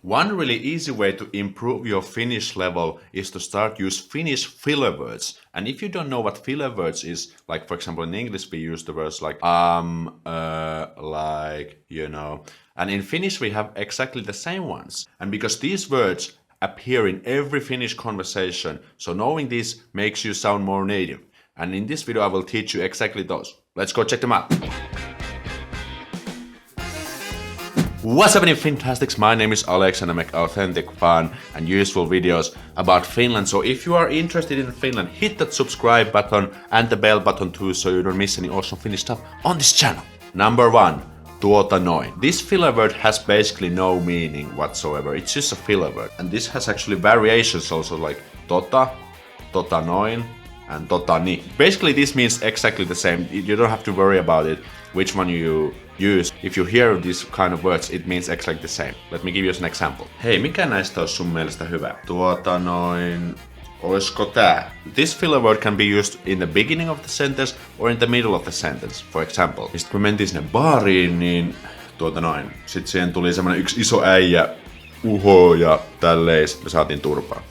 One really easy way to improve your Finnish level is to start use Finnish filler words. And if you don't know what filler words is, like for example in English we use the words like like, you know. And in Finnish we have exactly the same ones. And because these words appear in every Finnish conversation, so knowing this makes you sound more native. And in this video I will teach you exactly those. Let's go check them out. What's happening, Fantastics? My name is Aleksi and I make authentic, fun and useful videos about Finland. So if you are interested in Finland, hit that subscribe button and the bell button too so you don't miss any awesome Finnish stuff on this channel. Number 1. Tuota noin. This filler word has basically no meaning whatsoever. It's just a filler word. And this has actually variations also like tota, tota noin and tota ni. Basically this means exactly the same. You don't have to worry about it, which one you use. If you hear these kind of words, it means exactly the same. Let me give you an example. Hei, mikä näistä olisi sun mielestä hyvä? Tuota noin, oisko tää? This filler word can be used in the beginning of the sentence or in the middle of the sentence. For example, sitten kun me mentiin sinne baariin, niin tuota noin. Sitten siihen tuli semmonen yksi iso äijä, uho ja tälleen, sit me saatiin turpaa.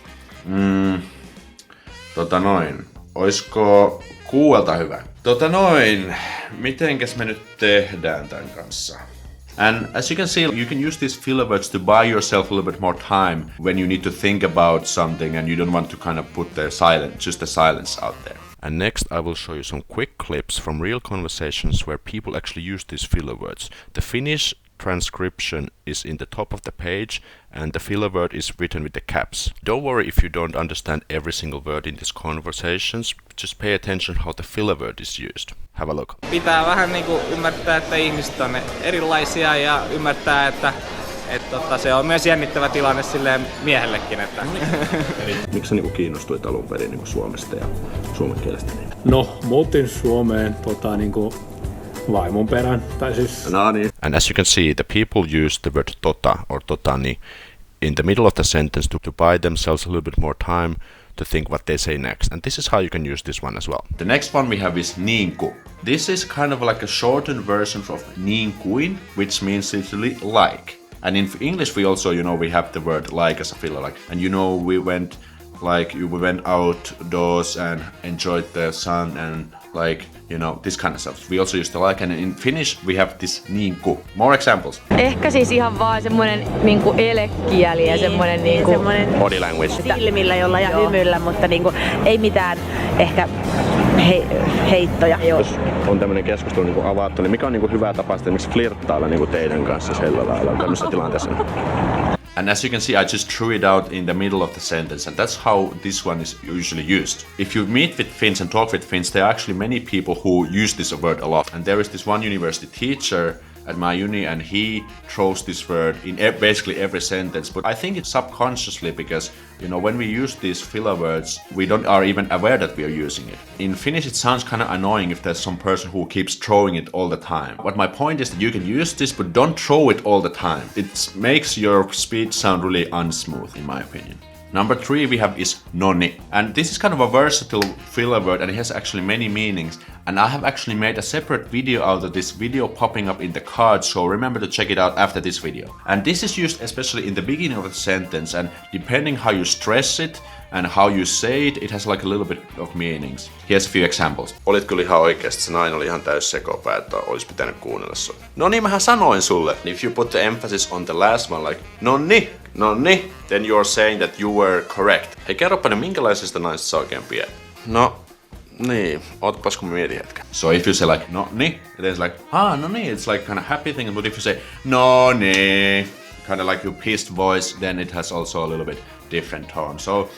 Tota noin, oisko kuuelta hyvä? Tota noin, mitenkäs me nyt tehdään tän kanssa? And as you can see, you can use these filler words to buy yourself a little bit more time when you need to think about something and you don't want to kind of put the silence out there. And next I will show you some quick clips from real conversations where people actually use these filler words. The Finnish transcription is in the top of the page and the filler word is written with the caps. Don't worry if you don't understand every single word in these conversations, just pay attention how the filler word is used. Have a look. Pitää vähän niinku ymmärtää, että ihmiset on erilaisia ja ymmärtää, että se on myös jännittävä tilanne silleen miehellekin. Että. Miksi sä niinku kiinnostuit alun perin niinku Suomesta ja suomen kielestä? No, muutin Suomeen niinku vaimon perään, tai siis... No niin. And as you can see, the people use the word tota or totani in the middle of the sentence to buy themselves a little bit more time to think what they say next. And this is how you can use this one as well. The next one we have is Niinku. This is kind of like a shortened version of Niinkuin, which means literally like. And in English we also, we have the word like as a filler, like. And we went outdoors and enjoyed the sun and this kind of stuff. We also use the like, and in Finnish we have this niinku. More examples. Ehkä siis ihan vaan semmonen niinku elekieli ja semmonen niinku body language. Silmillä jolla ja hymyllä, mutta niinku ei mitään ehkä heittoja. Jos on tämmönen keskustelu niinku avattu, niin mikä on niinku hyvä tapa sitten esimerkiksi flirttailla niinku teidän kanssa sillä lailla tämmöisessä tilanteessa? And as you can see, I just threw it out in the middle of the sentence, and that's how this one is usually used. If you meet with Finns and talk with Finns, there are actually many people who use this word a lot. And there is this one university teacher at my uni, and he throws this word in basically every sentence. But I think it's subconsciously because, when we use these filler words, we are even aware that we are using it. In Finnish, it sounds kind of annoying if there's some person who keeps throwing it all the time. But my point is that you can use this, but don't throw it all the time. It makes your speech sound really unsmooth, in my opinion. Number 3 we have is Noni. And this is kind of a versatile filler word and it has actually many meanings. And I have actually made a separate video out of this video popping up in the card, so remember to check it out after this video. And this is used especially in the beginning of the sentence, and depending how you stress it and how you say it, it has like a little bit of meanings. Here's a few examples. Olit kyllä ihan oikeesti, se nainen oli ihan täys sekopää, että olisi pitänyt kuunnella sua. No niin, mähän sanoin sulle. If you put the emphasis on the last one, like nonni, then you're saying that you were correct. Hei, kerropa nyt, minkälaisesta naisesta sä oikein pidät? No, niin, ootapas kun mä mietin hetken. So if you say like nonni, then it's like, nonni, it's like kind of happy thing. But if you say nonni, kind of like your pissed voice, then it has also a little bit different tone. So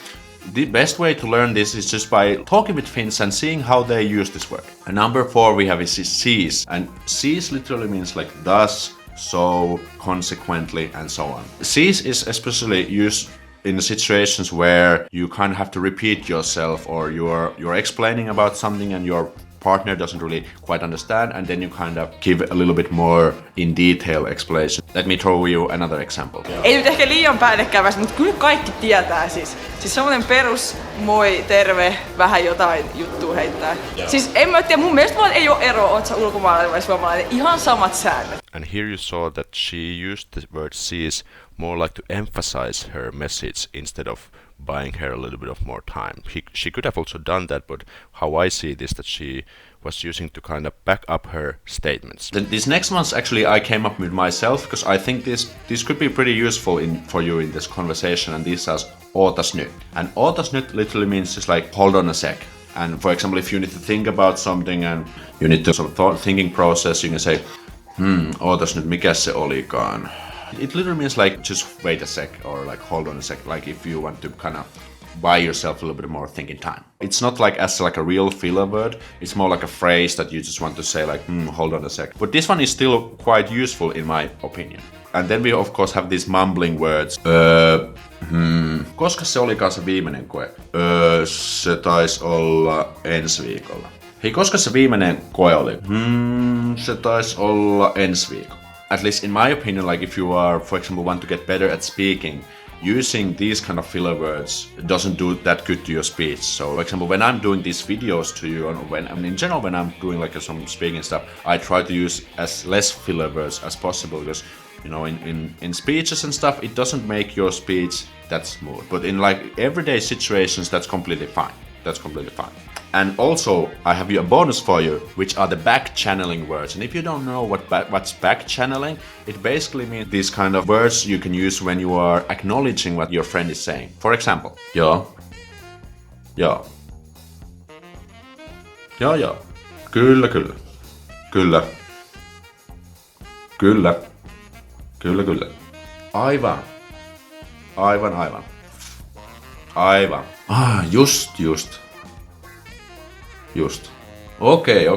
the best way to learn this is just by talking with Finns and seeing how they use this word. And number 4 we have is Siis. And Siis literally means like thus, so, consequently, and so on. Siis is especially used in situations where you kind of have to repeat yourself, or you're explaining about something and you're partner doesn't really quite understand, and then you kind of give a little bit more in detail explanation. Let me throw you another example. Ei nyt ehkä liian päällekkävästi, mutta kyllä kaikki tietää siis. Siis semmonen perus moi, terve, vähän jotain juttua heittää. Siis en mä tiedä, mun mielestä vaan ei oo eroa, oot sä ulkomaalainen vai suomalainen, ihan samat säännöt. And here you saw that she used the word Siis more like to emphasize her message instead of buying her a little bit of more time. She could have also done that, but how I see this, that she was using to kind of back up her statements. This next one's actually I came up with myself, because I think this could be pretty useful for you in this conversation, and this says ootas nyt. And ootas nyt literally means just like hold on a sec. And for example, if you need to think about something and you need to sort of thinking process, you can say, ootas nyt, mikä se olikaan? It literally means like just wait a sec, or like hold on a sec, like if you want to kind of buy yourself a little bit more thinking time. It's not like as like a real filler word, it's more like a phrase that you just want to say like hold on a sec. But this one is still quite useful in my opinion. And then we of course have these mumbling words. Koska se olikaan se viimeinen koe? Se taisi olla ensi viikolla. Hei, koska se viimeinen koe oli? Se taisi olla ensi viikolla. At least in my opinion, like if you are, for example, want to get better at speaking, using these kind of filler words doesn't do that good to your speech. So, for example, when I'm doing these videos to you, and in general, when I'm doing like some speaking stuff, I try to use as less filler words as possible, because you know, in speeches and stuff, it doesn't make your speech that smooth. But in like everyday situations, that's completely fine. That's completely fine. And also, I have a bonus for you, which are the backchanneling words. And if you don't know what's backchanneling, it basically means these kind of words you can use when you are acknowledging what your friend is saying. For example, joo, joo, joo, joo, kyllä, kyllä, kyllä, kyllä, kyllä, kyllä, aivan, aivan, aivan, aivan, just. Just. Okei.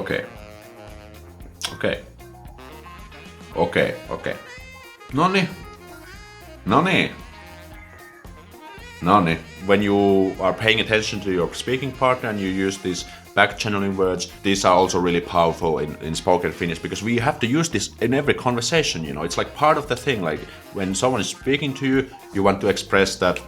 Noni. When you are paying attention to your speaking partner and you use these backchanneling words, these are also really powerful in spoken Finnish, because we have to use this in every conversation, you know. It's like part of the thing, like when someone is speaking to you, you want to express that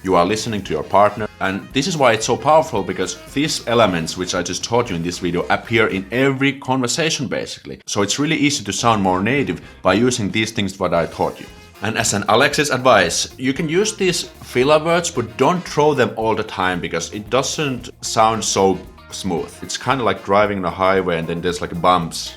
you are listening to your partner. And this is why it's so powerful, because these elements which I just taught you in this video appear in every conversation basically. So it's really easy to sound more native by using these things what I taught you. And as an Aleksi's advice, you can use these filler words, but don't throw them all the time, because it doesn't sound so smooth. It's kind of like driving on a highway and then there's like bumps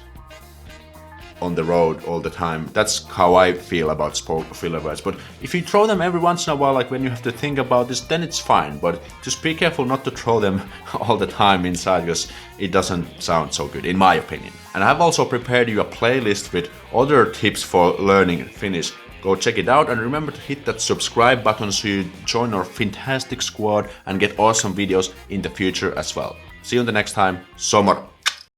on the road all the time. That's how I feel about filler words. But if you throw them every once in a while, like when you have to think about this, then it's fine. But just be careful not to throw them all the time inside, because it doesn't sound so good, in my opinion. And I've also prepared you a playlist with other tips for learning Finnish. Go check it out, and remember to hit that subscribe button so you join our fantastic squad and get awesome videos in the future as well. See you the next time. So moro!